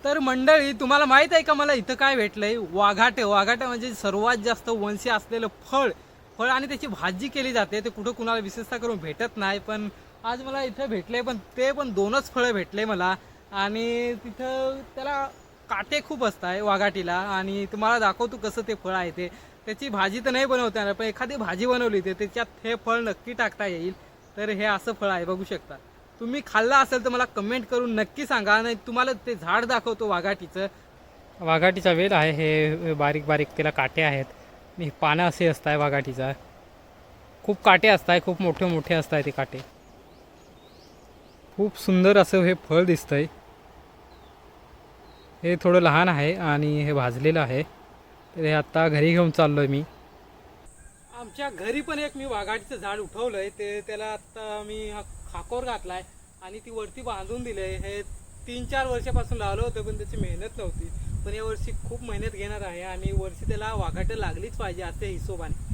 तर मंडळी, तुम्हाला माहित आहे का मला इथं काय भेटलंय? वाघाटे. वाघाटे म्हणजे सर्वात जास्त वंशी असलेलं फळ फळ आणि त्याची भाजी केली जाते. ते कुठं कुणाला विशेषतः करून भेटत नाही, पण आज मला इथं भेटले. पण ते पण दोनच फळं भेटले मला. आणि तिथं त्याला काटे खूप असतात वाघाटीला. आणि तुम्हाला दाखवतो कसं ते फळ आहे ते. त्याची भाजी तर नाही बनवता येणार, पण एखादी भाजी बनवली तर त्याच्यात हे फळ नक्की टाकता येईल. तर हे असं फळ आहे, बघू शकता. तुम्ही खाल्ला असेल तर मला कमेंट करून नक्की सांगा. नाही तुम्हाला ते झाड दाखवतो वाघाटीचं. वाघाटीचा वेल आहे, हे बारीक बारीक त्याला काटे आहेत. आणि पानं असे असतात वाघाटीचा. खूप काटे असतात, खूप मोठे मोठे असतात ते काटे. खूप सुंदर असं हे फळ दिसतंय. हे थोडं लहान आहे आणि हे भाजलेलं आहे. तर हे आत्ता घरी घेऊन चाललोय मी. आमच्या घरी पण एक मी वाघाटीचं झाड उठवलंय. ते त्याला आत्ता मी खाकोर घातलाय आणि ती वरती बांधून दिलंय. हे 3-4 वर्षापासून लावलं होतं, पण त्याची मेहनत नव्हती. पण या वर्षी खूप मेहनत घेणार आहे आणि वर्षी त्याला वाघाटं लागलीच पाहिजे असे हिशोबाने.